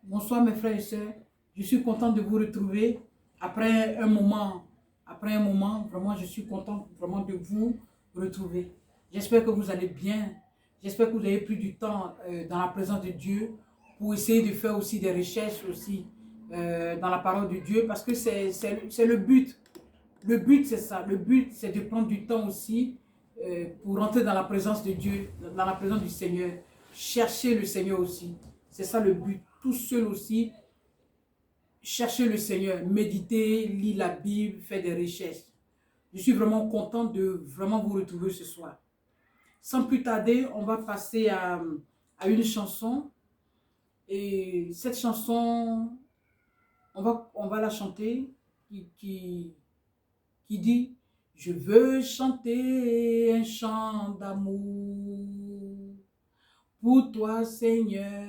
Bonsoir mes frères et sœurs. Je suis content de vous retrouver après un moment. Vraiment, je suis content vraiment de vous retrouver. J'espère que vous allez bien. J'espère que vous avez pris du temps dans la présence de Dieu pour essayer de faire aussi des recherches aussi dans la parole de Dieu parce que c'est le but. Le but, c'est ça. Le but, c'est de prendre du temps aussi pour rentrer dans la présence de Dieu, dans la présence du Seigneur. Chercher le Seigneur aussi. C'est ça le but. Tout seul aussi, chercher le Seigneur, méditer, lire la Bible, faire des recherches. Je suis vraiment content de vraiment vous retrouver ce soir. Sans plus tarder, on va passer à une chanson. Et cette chanson, on va la chanter qui dit « Je veux chanter un chant d'amour pour toi, Seigneur,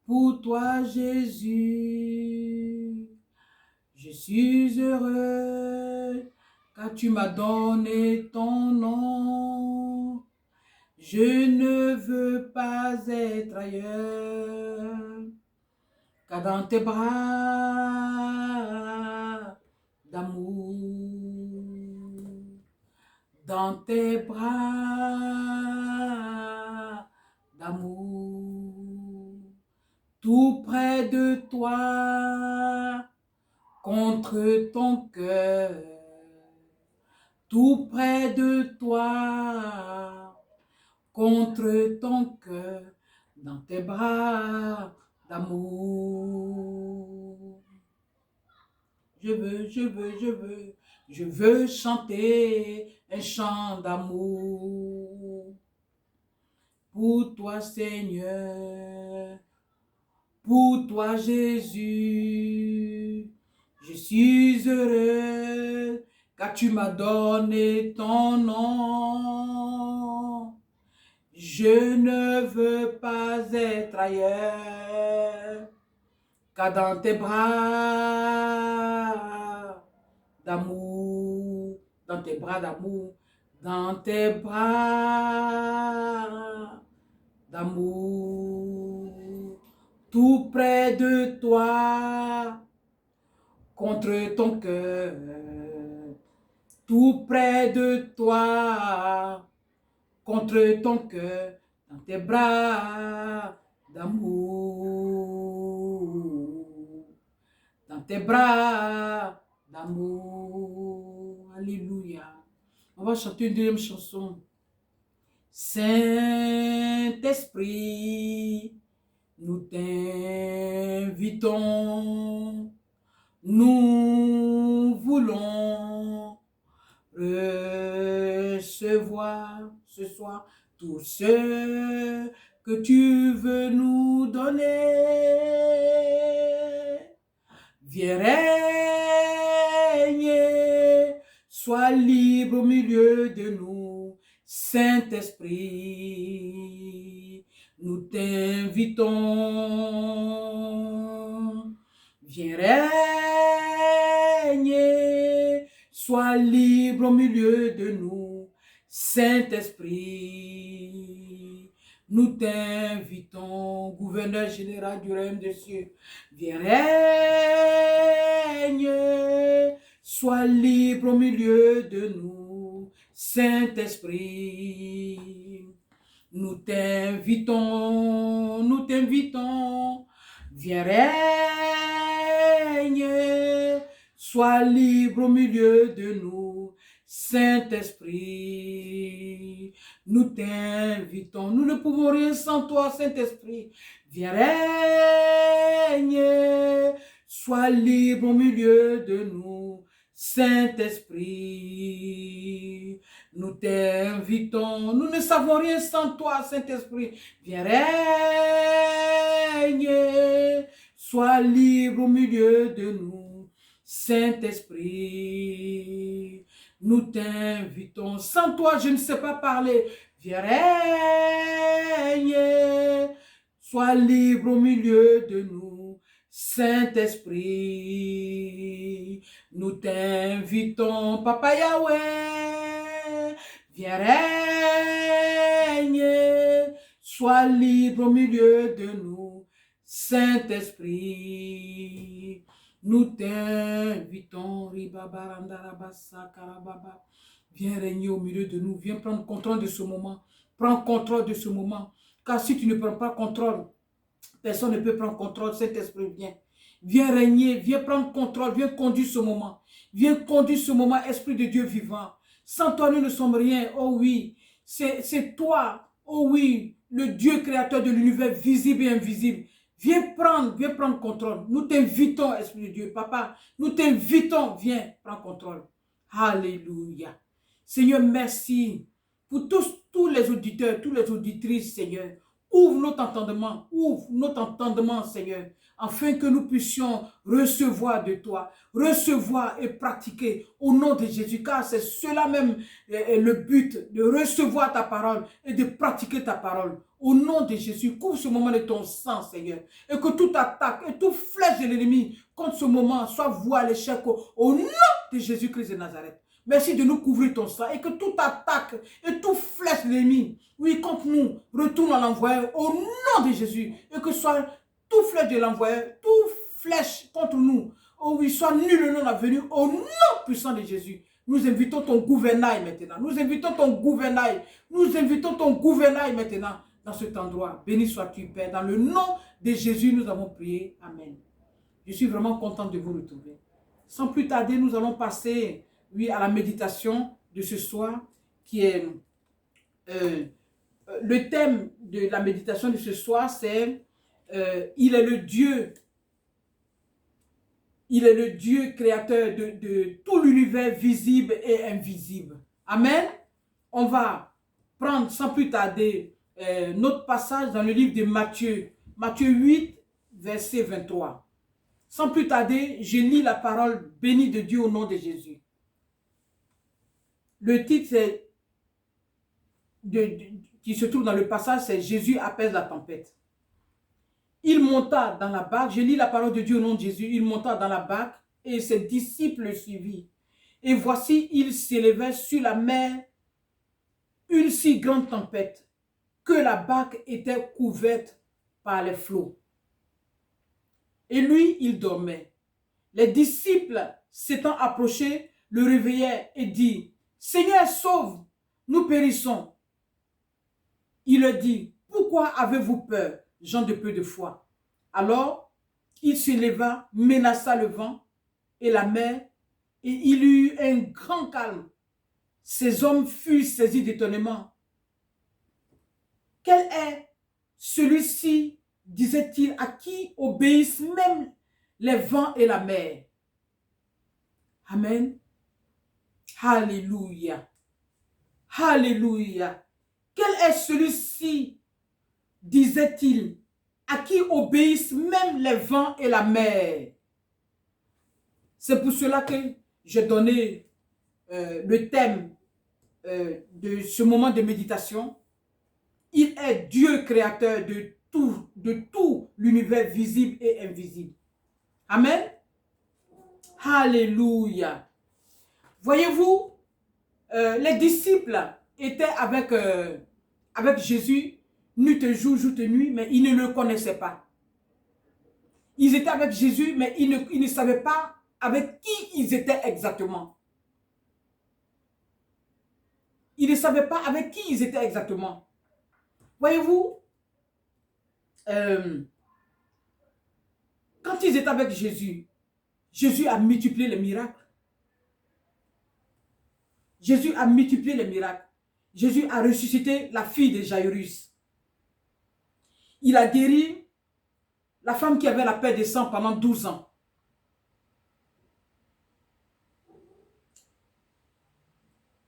pour toi, Jésus. Je suis heureux car tu m'as donné ton nom. Je ne veux pas être ailleurs car dans tes bras d'amour, dans tes bras d'amour, tout près de toi, contre ton cœur, tout près de toi, contre ton cœur, dans tes bras d'amour. Je veux chanter un chant d'amour pour toi, Seigneur, pour toi, Jésus. Je suis heureux car tu m'as donné ton nom. Je ne veux pas être ailleurs car dans tes bras d'amour, dans tes bras d'amour, dans tes bras d'amour, tout près de toi, contre ton cœur, tout près de toi, contre ton cœur, dans tes bras d'amour, dans tes bras d'amour. Alléluia. On va chanter une deuxième chanson. Saint-Esprit, nous t'invitons, nous voulons recevoir ce soir tout ce que tu veux nous donner. Viens régner, sois libre au milieu de nous, Saint-Esprit, nous t'invitons. Viens régner, sois libre au milieu de nous, Saint-Esprit, nous t'invitons, gouverneur général du royaume des cieux. Viens régner, sois libre au milieu de nous, Saint-Esprit. Nous t'invitons, nous t'invitons. Viens régner, sois libre au milieu de nous, Saint-Esprit. Nous t'invitons, nous ne pouvons rien sans toi, Saint-Esprit. Viens régner, sois libre au milieu de nous, Saint-Esprit. Nous t'invitons, nous ne savons rien sans toi, Saint-Esprit. Viens régner, sois libre au milieu de nous, Saint-Esprit. Nous t'invitons, sans toi je ne sais pas parler. Viens régner, sois libre au milieu de nous, Saint-Esprit. Nous t'invitons, Papa Yahweh. Viens régner, sois libre au milieu de nous, Saint-Esprit, nous t'invitons. Viens régner au milieu de nous. Viens prendre contrôle de ce moment. Prends contrôle de ce moment. Car si tu ne prends pas contrôle, personne ne peut prendre contrôle. Saint-Esprit, viens. Viens régner, viens prendre contrôle, viens conduire ce moment. Viens conduire ce moment, Esprit de Dieu vivant. Sans toi, nous ne sommes rien. Oh oui, c'est toi, oh oui, le Dieu créateur de l'univers visible et invisible. Viens prendre contrôle. Nous t'invitons, Esprit de Dieu. Papa, nous t'invitons, viens, prends contrôle. Alléluia. Seigneur, merci pour tous les auditeurs, toutes les auditrices, Seigneur. Ouvre notre entendement, Seigneur, afin que nous puissions recevoir de toi, recevoir et pratiquer au nom de Jésus, car c'est cela même le but, de recevoir ta parole et de pratiquer ta parole. Au nom de Jésus, couvre ce moment de ton sang, Seigneur, et que toute attaque et toute flèche de l'ennemi contre ce moment soit vouée à l'échec au nom de Jésus-Christ de Nazareth. Merci de nous couvrir ton sang et que toute attaque et toute flèche de l'ennemi, oui, contre nous, retourne à l'envoyeur au nom de Jésus. Et que soit toute flèche de l'envoyeur, toute flèche contre nous, oh oui, soit nul le nom venu au nom puissant de Jésus. Nous invitons ton gouvernail maintenant. Nous invitons ton gouvernail. Nous invitons ton gouvernail maintenant dans cet endroit. Béni sois-tu, Père. Dans le nom de Jésus, nous avons prié. Amen. Je suis vraiment content de vous retrouver. Sans plus tarder, nous allons passer, oui, à la méditation de ce soir, qui est le thème de la méditation de ce soir, c'est il est le Dieu créateur de tout l'univers visible et invisible. Amen. On va prendre sans plus tarder notre passage dans le livre de Matthieu, Matthieu 8, verset 23. Sans plus tarder, je lis la parole bénie de Dieu au nom de Jésus. Le titre qui se trouve dans le passage, c'est Jésus apaise la tempête. Il monta dans la barque, je lis la parole de Dieu au nom de Jésus, il monta dans la barque et ses disciples le suivirent. Et voici, il s'élevait sur la mer une si grande tempête que la barque était couverte par les flots. Et lui, il dormait. Les disciples s'étant approchés, le réveillèrent et dirent, « Seigneur, sauve, nous périssons. » Il leur dit, « Pourquoi avez-vous peur, gens de peu de foi? » Alors, il se leva, menaça le vent et la mer, et il eut un grand calme. Ces hommes furent saisis d'étonnement. « Quel est celui-ci, disait-il, à qui obéissent même les vents et la mer? » Amen. Alléluia. Alléluia. Quel est celui-ci, disait-il, à qui obéissent même les vents et la mer? C'est pour cela que j'ai donné le thème de ce moment de méditation. Il est Dieu créateur de tout l'univers visible et invisible. Amen. Alléluia. Voyez-vous, les disciples étaient avec Jésus nuit et jour, jour et nuit, mais ils ne le connaissaient pas. Ils étaient avec Jésus, mais ils ne savaient pas avec qui ils étaient exactement. Ils ne savaient pas avec qui ils étaient exactement. Voyez-vous, quand ils étaient avec Jésus, Jésus a multiplié les miracles. Jésus a multiplié les miracles. Jésus a ressuscité la fille de Jairus. Il a guéri la femme qui avait la perte de sang pendant 12 ans.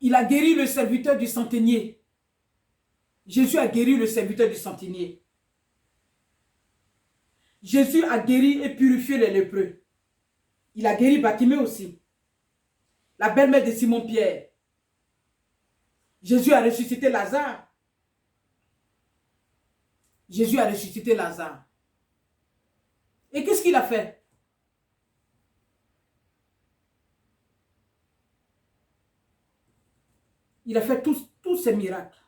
Il a guéri le serviteur du centenier. Jésus a guéri le serviteur du centenier. Jésus a guéri et purifié les lépreux. Il a guéri Bartimée aussi. La belle-mère de Simon-Pierre. Jésus a ressuscité Lazare. Jésus a ressuscité Lazare. Et qu'est-ce qu'il a fait? Il a fait tous ces miracles.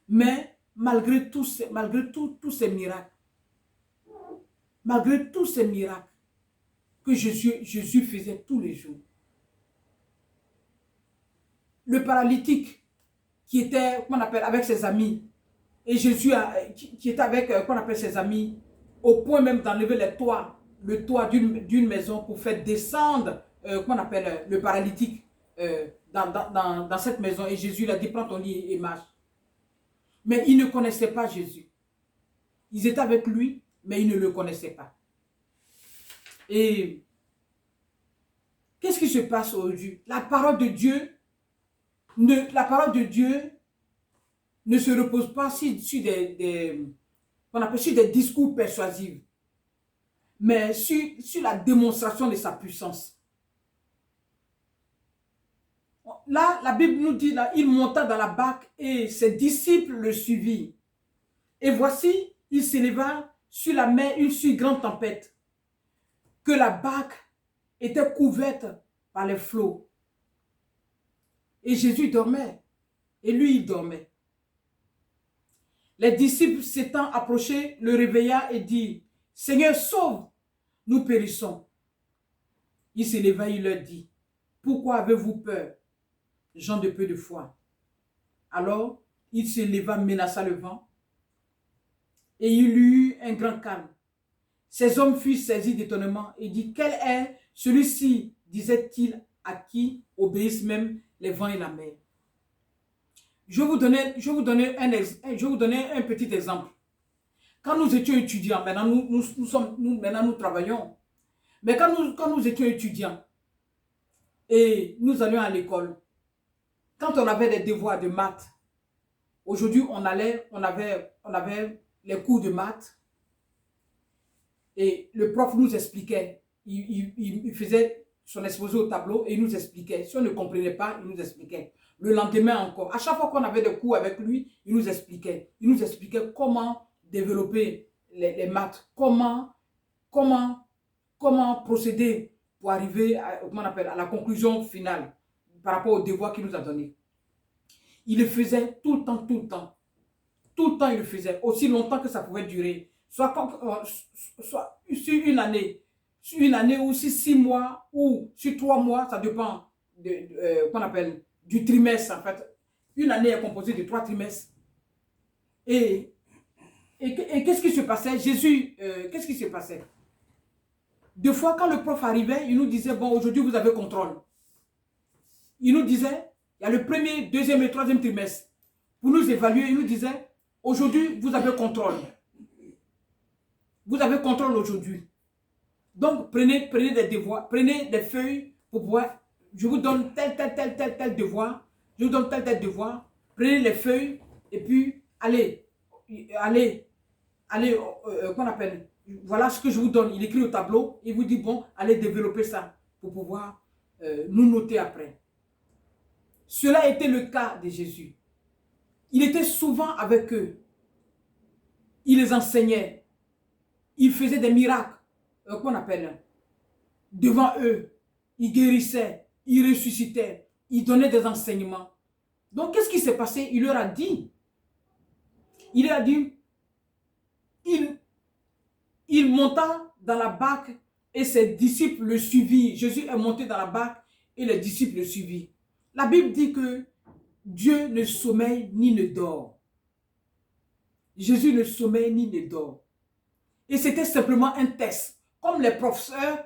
Mais malgré tous ces miracles, malgré tous ces miracles que Jésus faisait tous les jours. Le paralytique qui était, qu'on appelle, avec ses amis, et Jésus qui était avec, qu'on appelle ses amis, au point même d'enlever le toit d'une maison pour faire descendre, qu'on appelle le paralytique dans cette maison. Et Jésus lui a dit, prends ton lit et marche. Mais ils ne connaissaient pas Jésus. Ils étaient avec lui, mais ils ne le connaissaient pas. Et qu'est-ce qui se passe aujourd'hui? La parole de Dieu ne se repose pas sur des discours persuasifs, mais sur la démonstration de sa puissance. Là, la Bible nous dit, là, il monta dans la barque et ses disciples le suivirent. Et voici, il s'éleva sur la mer une si grande tempête que la barque était couverte par les flots. Et Jésus dormait. Et lui, il dormait. Les disciples s'étant approchés, le réveilla et dit, « Seigneur, sauve, nous périssons. » Il s'éleva, il leur dit, « Pourquoi avez-vous peur, gens de peu de foi? » Alors, il se leva, menaça le vent, et il eut un grand calme. Ces hommes furent saisis d'étonnement et dit, « Quel est celui-ci, disait-il, à qui obéissent même les vents et la mer? » Je vais vous donner un petit exemple. Quand nous étions étudiants, maintenant nous travaillons, mais quand nous étions étudiants et nous allions à l'école, quand on avait des devoirs de maths, aujourd'hui on avait les cours de maths et le prof nous expliquait, il faisait son exposé au tableau et il nous expliquait. Si on ne comprenait pas, il nous expliquait. Le lendemain encore, à chaque fois qu'on avait des cours avec lui, il nous expliquait. Il nous expliquait comment développer les maths, comment procéder pour arriver à la conclusion finale par rapport au devoir qu'il nous a donné. Il le faisait tout le temps. Tout le temps, il le faisait, aussi longtemps que ça pouvait durer. Soit sur une année ou sur 6 mois ou sur 3 mois, ça dépend du trimestre en fait. Une année est composée de 3 trimestres. Et qu'est-ce qui se passait? Qu'est-ce qui se passait? Deux fois, quand le prof arrivait, il nous disait, bon, aujourd'hui, vous avez contrôle. Il nous disait, il y a le premier, deuxième et troisième trimestre. Pour nous évaluer, il nous disait, aujourd'hui, vous avez contrôle. Vous avez contrôle aujourd'hui. Donc, prenez des devoirs, prenez des feuilles pour pouvoir, je vous donne tel devoir, je vous donne tel devoir, prenez les feuilles et puis allez, qu'on appelle, voilà ce que je vous donne. Il écrit au tableau, il vous dit, bon, allez développer ça pour pouvoir nous noter après. Cela était le cas de Jésus. Il était souvent avec eux. Il les enseignait. Il faisait des miracles, qu'on appelle, devant eux. Il guérissait, il ressuscitait, il donnait des enseignements. Donc, qu'est-ce qui s'est passé? Il leur a dit, il monta dans la barque et ses disciples le suivirent. Jésus est monté dans la barque et les disciples le suivirent. La Bible dit que Dieu ne sommeille ni ne dort. Jésus ne sommeille ni ne dort. Et c'était simplement un test. Comme les professeurs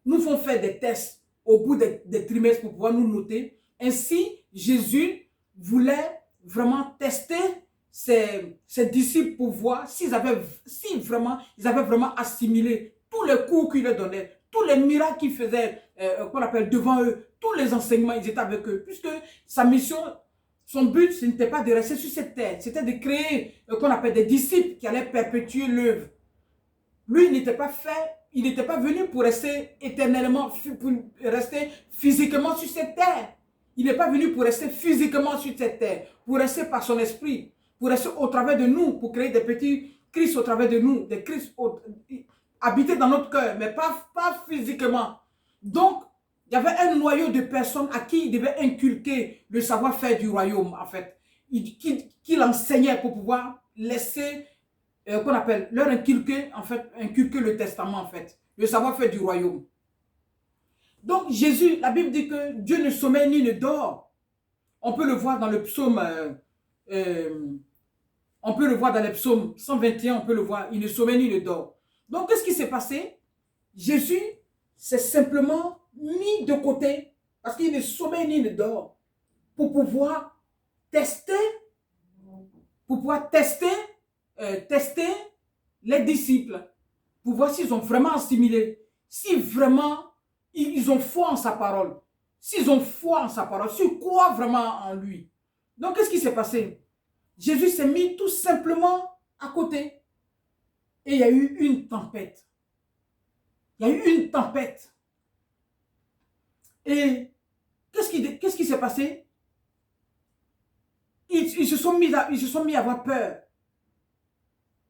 nous font faire des tests au bout des trimestres pour pouvoir nous noter. Ainsi, Jésus voulait vraiment tester ses disciples pour voir si vraiment ils avaient vraiment assimilé tous les cours qu'il leur donnait, tous les miracles qu'il faisait, qu'on appelle devant eux, tous les enseignements, ils étaient avec eux. Puisque sa mission, son but, ce n'était pas de rester sur cette terre, c'était de créer, qu'on appelle des disciples qui allaient perpétuer l'œuvre. Lui, il n'était pas venu pour rester éternellement, pour rester physiquement sur cette terre. Il n'est pas venu pour rester physiquement sur cette terre, pour rester par son esprit, pour rester au travers de nous, pour créer des petits Christ au travers de nous, des Christ habités dans notre cœur, mais pas physiquement. Donc, il y avait un noyau de personnes à qui il devait inculquer le savoir-faire du royaume, en fait, qu'il enseignait pour pouvoir laisser qu'on appelle, leur inculquer, en fait, inculquer le testament, en fait, le savoir-faire du royaume. Donc Jésus, la Bible dit que Dieu ne sommeille ni ne dort. On peut le voir dans le psaume, on peut le voir dans le psaume 121, on peut le voir, il ne sommeille ni ne dort. Donc qu'est-ce qui s'est passé? Jésus s'est simplement mis de côté, parce qu'il ne sommeille ni ne dort, pour pouvoir tester, tester les disciples, pour voir s'ils ont vraiment assimilé, si vraiment ils ont foi en sa parole, s'ils ont foi en sa parole, s'ils croient vraiment en lui. Donc qu'est-ce qui s'est passé? Jésus s'est mis tout simplement à côté. Et il y a eu une tempête. Il y a eu une tempête. Et qu'est-ce qui s'est passé? Ils se sont mis à avoir peur.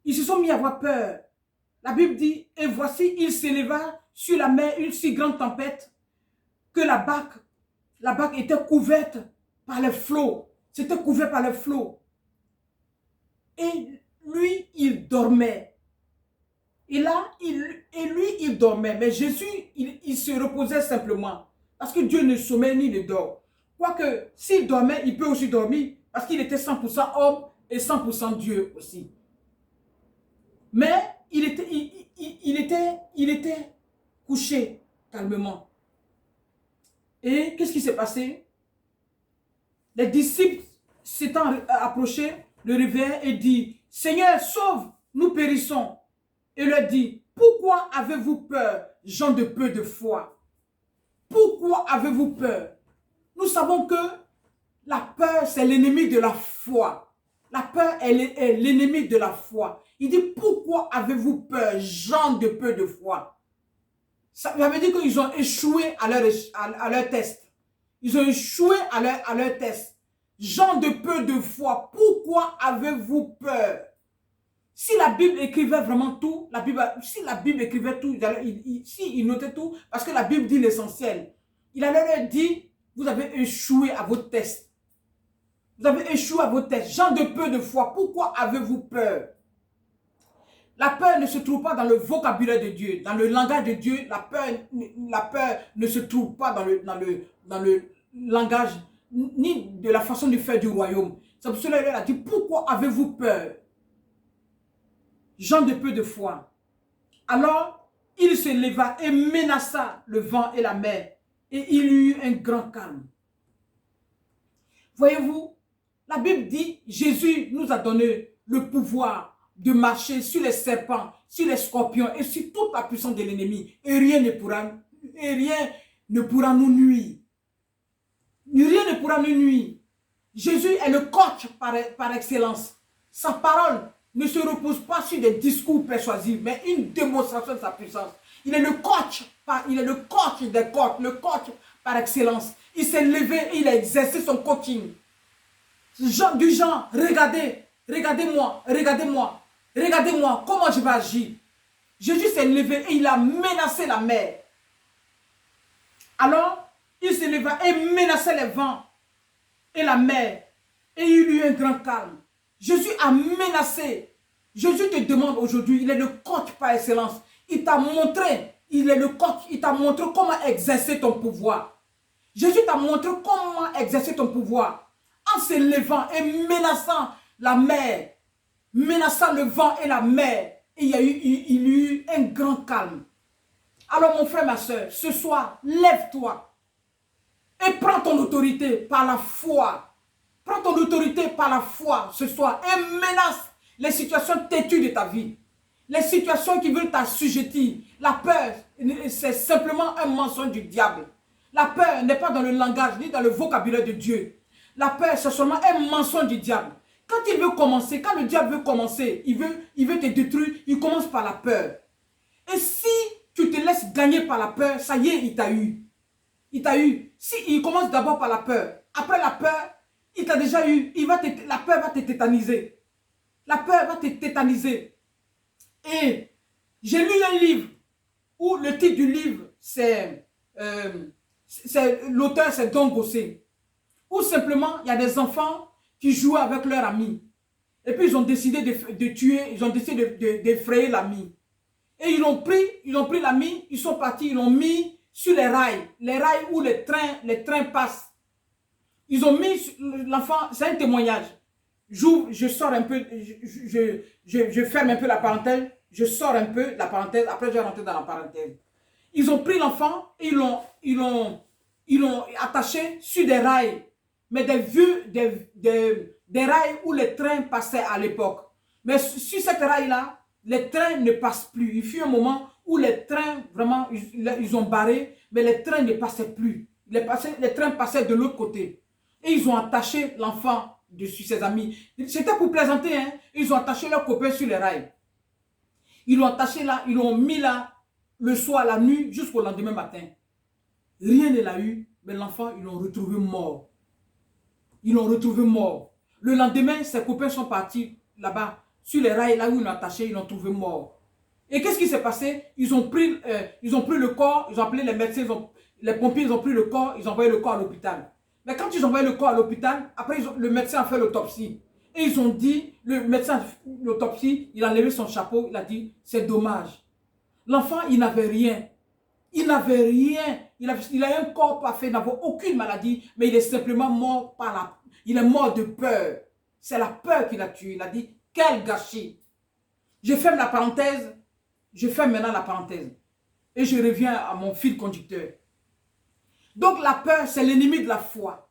Ils se sont mis à avoir peur. La Bible dit, et voici, il s'éleva sur la mer une si grande tempête que la barque était couverte par les flots. C'était couvert par les flots. Et lui, il dormait. Et là, il dormait. Mais Jésus, il se reposait simplement. Parce que Dieu ne sommeille ni ne dort. Quoique, s'il dormait, il peut aussi dormir. Parce qu'il était 100% homme et 100% Dieu aussi. Mais il était couché calmement. Et qu'est-ce qui s'est passé? Les disciples s'étant approchés, le réveillèrent et dit, Seigneur, sauve, nous périssons. Et leur dit, pourquoi avez-vous peur, gens de peu de foi? Pourquoi avez-vous peur? Nous savons que la peur, c'est l'ennemi de la foi. La peur est l'ennemi de la foi. Il dit, pourquoi avez-vous peur, gens de peu de foi? Ça veut dire qu'ils ont échoué à leur test. Ils ont échoué à leur test. Gens de peu de foi, pourquoi avez-vous peur? Si la Bible écrivait vraiment tout, si la Bible écrivait tout, il notait tout, parce que la Bible dit l'essentiel. Il allait leur dire, vous avez échoué à votre test. Vous avez échoué à votre test. Gens de peu de foi, pourquoi avez-vous peur? La peur ne se trouve pas dans le vocabulaire de Dieu, dans le langage de Dieu. La peur ne se trouve pas dans le langage, ni de la façon de faire du royaume. C'est pour cela qu'il a dit, pourquoi avez-vous peur? Gens de peu de foi. Alors, il se leva et menaça le vent et la mer, et il y eut un grand calme. Voyez-vous, la Bible dit, Jésus nous a donné le pouvoir de marcher sur les serpents, sur les scorpions et sur toute la puissance de l'ennemi. Et rien ne pourra nous nuire. Rien ne pourra nous nuire. Jésus est le coach par excellence. Sa parole ne se repose pas sur des discours persuasifs, mais une démonstration de sa puissance. Il est le coach des coachs, le coach par excellence. Il s'est levé et il a exercé son coaching. Du genre, regardez-moi, comment je vais agir. Jésus s'est levé et il a menacé la mer. Alors, il se leva et menaçait les vents et la mer. Et il y eut un grand calme. Jésus a menacé. Jésus te demande aujourd'hui, il est le coach par excellence. Il t'a montré, il est le coach, il t'a montré comment exercer ton pouvoir. Jésus t'a montré comment exercer ton pouvoir. En se levant et menaçant la mer, menaçant le vent et la mer. Et il y a eu un grand calme. Alors mon frère, ma soeur, ce soir, lève-toi et prends ton autorité par la foi. Prends ton autorité par la foi ce soir et menace les situations têtues de ta vie. Les situations qui veulent t'assujettir. La peur, c'est simplement un mensonge du diable. La peur n'est pas dans le langage ni dans le vocabulaire de Dieu. La peur, c'est seulement un mensonge du diable. Quand il veut commencer, quand le diable veut commencer, il veut te détruire, il commence par la peur. Et si tu te laisses gagner par la peur, ça y est, il t'a eu. Il t'a eu. Si il commence d'abord par la peur, après la peur, il t'a déjà eu. La peur va te tétaniser. La peur va te tétaniser. Et j'ai lu un livre où le titre du livre, l'auteur, c'est Don Gossé. Ou simplement, il y a des enfants qui jouent avec leurs amis. Et puis ils ont décidé de tuer, ils ont décidé d'effrayer l'ami. Et ils ont pris l'ami, ils sont partis, ils l'ont mis sur les rails où les trains passent. Ils ont mis l'enfant, c'est un témoignage. Je sors un peu, je ferme un peu la parenthèse, je sors un peu la parenthèse, après je vais rentrer dans la parenthèse. Ils ont pris l'enfant et ils l'ont attaché sur des rails, mais des rails où les trains passaient à l'époque. Mais sur cette rail-là, les trains ne passent plus. Il fut un moment où les trains, vraiment, ils ont barré, mais les trains ne passaient plus. Les trains passaient de l'autre côté. Et ils ont attaché l'enfant dessus, ses amis. C'était pour plaisanter, hein. Ils ont attaché leurs copains sur les rails. Ils l'ont attaché là, ils l'ont mis là, le soir, la nuit, jusqu'au lendemain matin. Rien ne l'a eu, mais l'enfant, ils l'ont retrouvé mort. Ils l'ont retrouvé mort. Le lendemain, ses copains sont partis là-bas, sur les rails, là où ils l'ont attaché, ils l'ont trouvé mort. Et qu'est-ce qui s'est passé? Ils ont pris le corps, ils ont appelé les médecins, les pompiers, ils ont pris le corps, ils ont envoyé le corps à l'hôpital. Mais quand ils ont envoyé le corps à l'hôpital, après le médecin a fait l'autopsie. Et ils ont dit, le médecin a fait l'autopsie, il a levé son chapeau, il a dit, c'est dommage. L'enfant, il n'avait rien. Il n'avait rien. Il a un corps parfait, il n'avait aucune maladie, mais il est simplement mort il est mort de peur. C'est la peur qui l'a tué. Il a dit, quel gâchis. Je ferme la parenthèse. Je ferme maintenant la parenthèse. Et je reviens à mon fil conducteur. Donc la peur, c'est l'ennemi de la foi.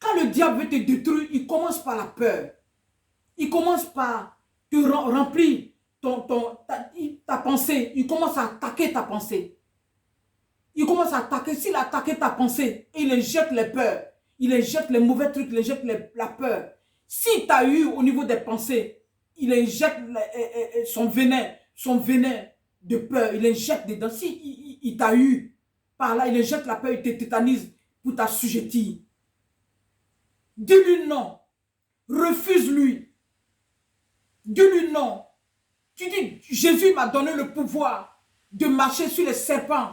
Quand le diable veut te détruire, il commence par la peur. Il commence par te remplir ta pensée. Il commence à attaquer ta pensée. Il commence à attaquer. S'il a attaqué ta pensée, il injecte les peurs. Il injecte les mauvais trucs, il injecte la peur. Si tu as eu au niveau des pensées, il injecte son venin de peur. Il injecte dedans. Si il t'a eu par là, il injecte la peur, il te tétanise pour t'assujettir. Dis-lui non. Refuse-lui. Dis-lui non. Tu dis, Jésus m'a donné le pouvoir de marcher sur les serpents,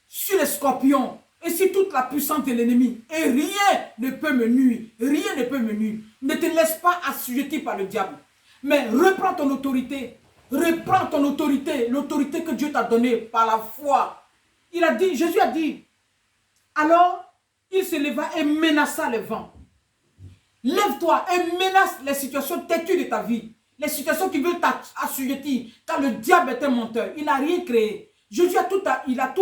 sur les scorpions et sur toute la puissance de l'ennemi. Et rien ne peut me nuire. Rien ne peut me nuire. Ne te laisse pas assujettir par le diable. Mais reprends ton autorité. Reprends ton autorité. L'autorité que Dieu t'a donnée par la foi. Il a dit, Jésus a dit, alors il se leva et menaça les vents. Lève-toi et menace les situations têtues de ta vie. Les situations qui veulent t'assujettir. Car le diable est un menteur. Il n'a rien créé. Jésus a tout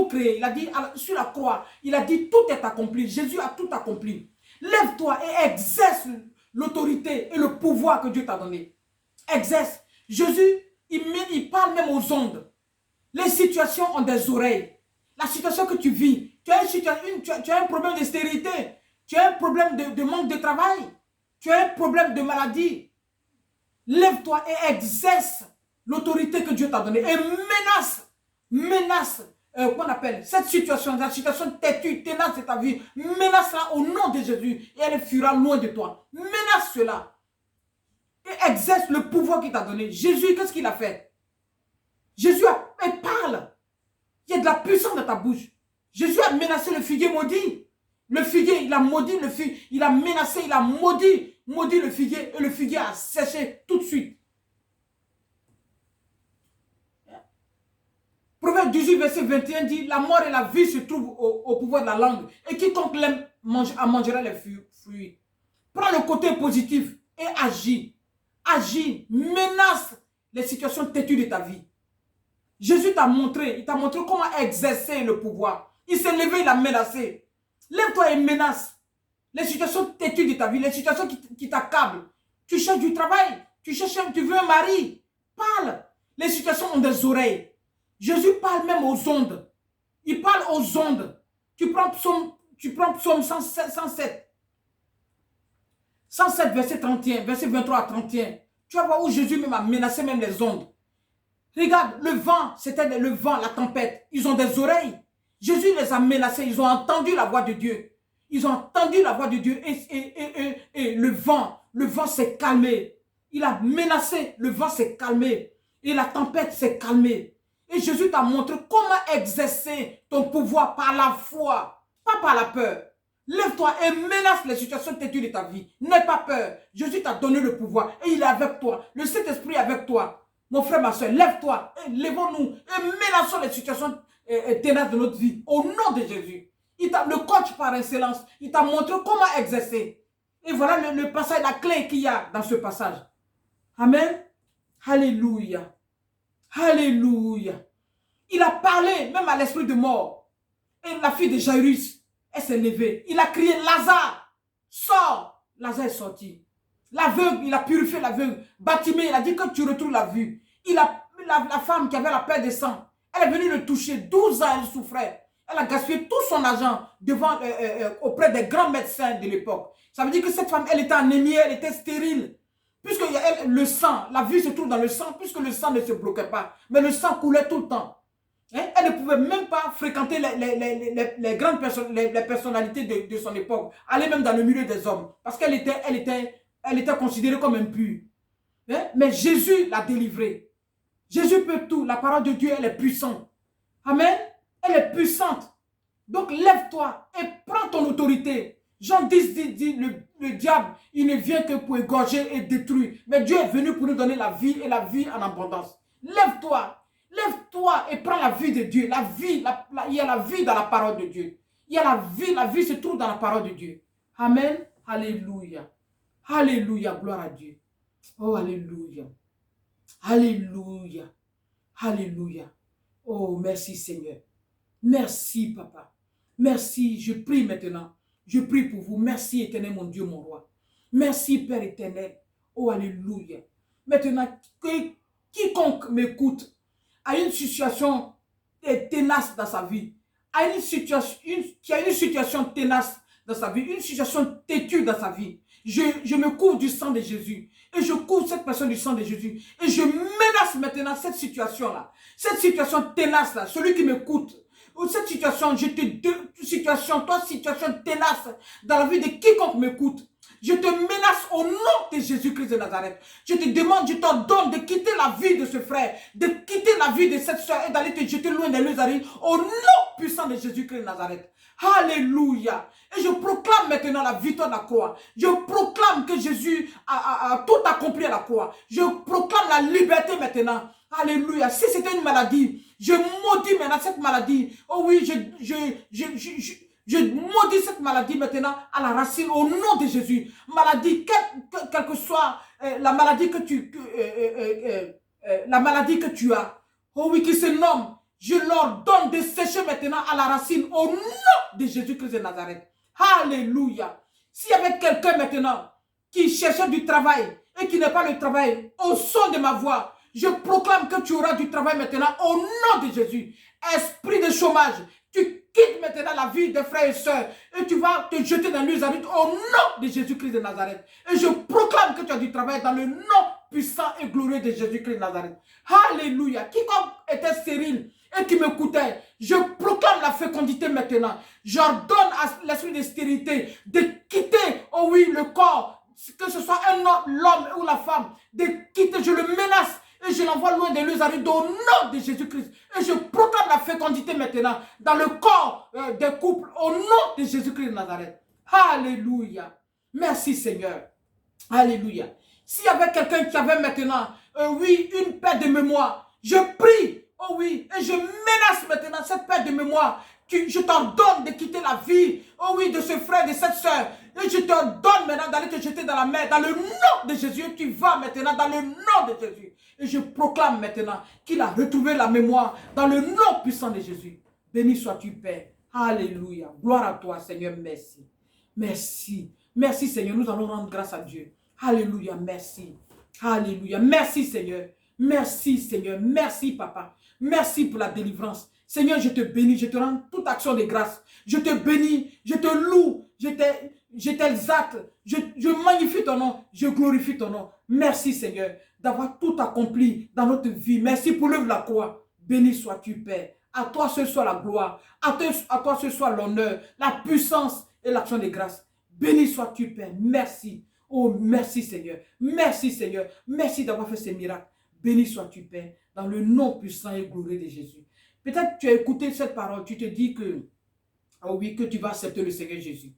créé. Il a dit sur la croix, il a dit tout est accompli. Jésus a tout accompli. Lève-toi et exerce l'autorité et le pouvoir que Dieu t'a donné. Exerce. Jésus, il parle même aux ondes. Les situations ont des oreilles. La situation que tu vis, tu as un problème de stérilité, tu as un problème de manque de travail, tu as un problème de maladie. Lève-toi et exerce l'autorité que Dieu t'a donnée et menace, qu'on appelle cette situation, la situation têtue, tenace de ta vie, menace-la au nom de Jésus et elle fuira loin de toi. Menace cela et exerce le pouvoir qu'il t'a donné. Jésus, qu'est-ce qu'il a fait? Jésus parle. Il y a de la puissance dans ta bouche. Jésus a menacé le figuier maudit. Le figuier, il a maudit le figuier. Il a menacé, il a maudit le figuier. Et le figuier a séché tout de suite. Proverbe 18, verset 21 dit, la mort et la vie se trouvent au pouvoir de la langue. Et quiconque l'aime mangera les fruits. Prends le côté positif et agis. Agis, menace les situations têtues de ta vie. Jésus t'a montré, il t'a montré comment exercer le pouvoir. Il s'est levé, il a menacé. Lève-toi et menace les situations têtues de ta vie, les situations qui t'accablent. Tu cherches du travail, tu veux un mari. Parle. Les situations ont des oreilles. Jésus parle même aux ondes. Il parle aux ondes. Tu prends Psaume 107. 107, verset 31, verset 23 à 31. Tu vas voir où Jésus même a menacé même les ondes. Regarde, le vent, c'était le vent, la tempête. Ils ont des oreilles. Jésus les a menacés. Ils ont entendu la voix de Dieu. Ils ont entendu la voix de Dieu. Et le vent s'est calmé. Il a menacé, le vent s'est calmé. Et la tempête s'est calmée. Et Jésus t'a montré comment exercer ton pouvoir par la foi. Pas par la peur. Lève-toi et menace les situations têtues de ta vie. N'aie pas peur. Jésus t'a donné le pouvoir et il est avec toi. Le Saint-Esprit est avec toi. Mon frère, ma soeur, lève-toi. Lèvons-nous et menaçons les situations ténèbres de notre vie. Au nom de Jésus. Il t'a le coach par excellence. Il t'a montré comment exercer. Et voilà le passage, la clé qu'il y a dans ce passage. Amen. Alléluia. Alléluia. Il a parlé même à l'esprit de mort. Et la fille de Jairus, elle s'est levée. Il a crié, Lazare, sors. Lazare est sorti. L'aveugle, il a purifié l'aveugle. Batimée, il a dit que tu retrouves la vue. La femme qui avait la peur de sang, elle est venue le toucher. 12 ans, elle souffrait. Elle a gaspillé tout son argent auprès des grands médecins de l'époque. Ça veut dire que cette femme, elle était anémiée, elle était stérile. Puisque le sang, la vie se trouve dans le sang, puisque le sang ne se bloquait pas. Mais le sang coulait tout le temps. Hein? Elle ne pouvait même pas fréquenter les grandes personnalités de son époque. Aller même dans le milieu des hommes. Parce qu'elle était considérée comme impure. Hein? Mais Jésus l'a délivrée. Jésus peut tout. La parole de Dieu, elle est puissante. Amen. Elle est puissante. Donc lève-toi et prends ton autorité. Jean 10 dit le diable, il ne vient que pour égorger et détruire. Mais Dieu est venu pour nous donner la vie et la vie en abondance. Lève-toi. Lève-toi et prends la vie de Dieu. La vie, il y a la vie dans la parole de Dieu. Il y a la vie se trouve dans la parole de Dieu. Amen. Alléluia. Alléluia. Gloire à Dieu. Oh, alléluia. Alléluia. Alléluia. Oh, merci Seigneur. Merci Papa. Merci. Je prie maintenant. Je prie pour vous. Merci éternel mon Dieu, mon roi. Merci Père éternel. Oh, alléluia. Maintenant, quiconque m'écoute a une situation tenace dans sa vie, qui a une situation tenace dans sa vie, une situation têtue dans sa vie. Je me couvre du sang de Jésus. Et je couvre cette personne du sang de Jésus. Et je menace maintenant cette situation-là. Cette situation tenace-là. Celui qui m'écoute. Cette situation, situation tenace dans la vie de quiconque m'écoute. Je te menace au nom de Jésus-Christ de Nazareth. Je te demande, je t'ordonne de quitter la vie de ce frère, de quitter la vie de cette soeur et d'aller te jeter loin des lieux au nom puissant de Jésus-Christ de Nazareth. Alléluia. Et je proclame maintenant la victoire de la croix. Je proclame que Jésus a tout accompli à la croix. Je proclame la liberté maintenant. Alléluia. Si c'était une maladie, je maudis maintenant cette maladie. Oh oui, je maudis cette maladie maintenant à la racine au nom de Jésus. Maladie, quelle que soit la maladie que tu as. Oh oui, qui se nomme. Je leur donne de sécher maintenant à la racine au nom de Jésus-Christ de Nazareth. Alléluia. S'il y avait quelqu'un maintenant qui cherchait du travail et qui n'est pas le travail, au son de ma voix, je proclame que tu auras du travail maintenant au nom de Jésus. Esprit de chômage, tu quittes maintenant la vie des frères et sœurs et tu vas te jeter dans les adultes au nom de Jésus-Christ de Nazareth. Et je proclame que tu as du travail dans le nom puissant et glorieux de Jésus-Christ de Nazareth. Alléluia. Quiconque était stérile et qui m'écoutait, je proclame la fécondité maintenant. J'ordonne à l'esprit de stérilité de quitter, oh oui, le corps, que ce soit un homme, l'homme ou la femme, de quitter, je le menace. Et je l'envoie loin des lieux arides au nom de Jésus-Christ. Et je proclame la fécondité maintenant dans le corps des couples au nom de Jésus-Christ de Nazareth. Alléluia. Merci Seigneur. Alléluia. S'il y avait quelqu'un qui avait maintenant, oui, une perte de mémoire, je prie, oh oui, et je menace maintenant cette perte de mémoire. Je t'ordonne de quitter la vie, oh oui, de ce frère, de cette soeur. Et je t'ordonne maintenant d'aller te jeter dans la mer, dans le nom de Jésus. Tu vas maintenant dans le nom de Jésus. Et je proclame maintenant qu'il a retrouvé la mémoire dans le nom puissant de Jésus. Béni sois-tu, Père. Alléluia. Gloire à toi, Seigneur. Merci. Merci. Merci, Seigneur. Nous allons rendre grâce à Dieu. Alléluia. Merci. Alléluia. Merci, Seigneur. Merci, Seigneur. Merci, Papa. Merci pour la délivrance. Seigneur, je te bénis, je te rends toute action de grâce. Je te bénis, je te loue, je t'exalte, je magnifie ton nom, je glorifie ton nom. Merci Seigneur d'avoir tout accompli dans notre vie. Merci pour l'œuvre de la croix. Béni sois-tu Père. À toi seul soit la gloire, à toi seul soit l'honneur, la puissance et l'action de grâce. Béni sois-tu Père. Merci. Oh merci Seigneur. Merci Seigneur. Merci d'avoir fait ces miracles. Béni sois-tu Père. Dans le nom puissant et glorieux de Jésus. Peut-être tu as écouté cette parole, tu te dis que, oh oui, que tu vas accepter le Seigneur Jésus.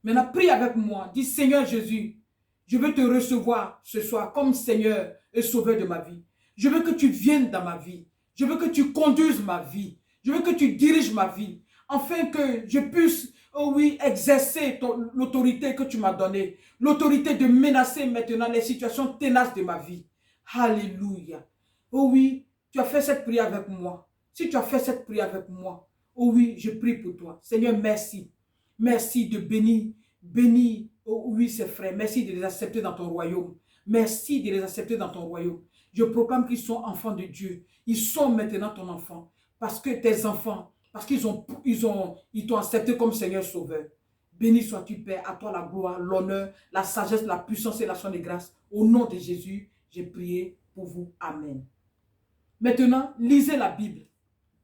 Maintenant, prie avec moi. Dis, Seigneur Jésus, je veux te recevoir ce soir comme Seigneur et Sauveur de ma vie. Je veux que tu viennes dans ma vie. Je veux que tu conduises ma vie. Je veux que tu diriges ma vie. Afin que je puisse, oh oui, exercer l'autorité que tu m'as donnée. L'autorité de menacer maintenant les situations ténaces de ma vie. Alléluia. Oh oui, tu as fait cette prière avec moi. Si tu as fait cette prière avec moi, oh oui, je prie pour toi. Seigneur, merci. Merci de bénir, oh oui, ces frères. Merci de les accepter dans ton royaume. Merci de les accepter dans ton royaume. Je proclame qu'ils sont enfants de Dieu. Ils sont maintenant ton enfant. Parce que tes enfants, parce qu'ils t'ont accepté comme Seigneur Sauveur. Béni sois-tu, Père. À toi la gloire, l'honneur, la sagesse, la puissance et l'action de grâce. Au nom de Jésus, j'ai prié pour vous. Amen. Maintenant, lisez la Bible.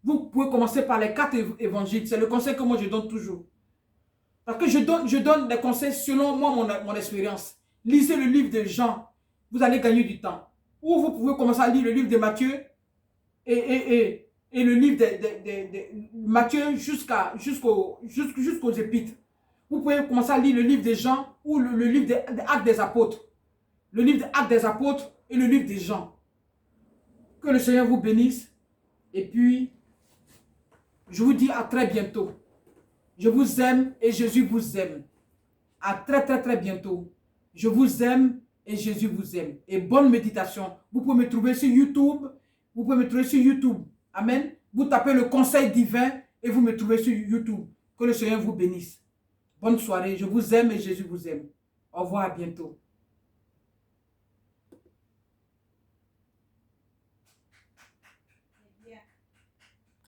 Vous pouvez commencer par les 4 évangiles. C'est le conseil que moi je donne toujours. Parce que je donne des conseils selon moi, mon expérience. Lisez le livre de Jean. Vous allez gagner du temps. Ou vous pouvez commencer à lire le livre de Matthieu et le livre de Matthieu jusqu'aux épîtres. Vous pouvez commencer à lire le livre de Jean ou le livre des Actes des Apôtres. Le livre des Actes des Apôtres et le livre de Jean. Que le Seigneur vous bénisse. Et puis, je vous dis à très bientôt. Je vous aime et Jésus vous aime. À très très très bientôt. Je vous aime et Jésus vous aime. Et bonne méditation. Vous pouvez me trouver sur YouTube. Vous pouvez me trouver sur YouTube. Amen. Vous tapez le conseil divin et vous me trouvez sur YouTube. Que le Seigneur vous bénisse. Bonne soirée. Je vous aime et Jésus vous aime. Au revoir, à bientôt.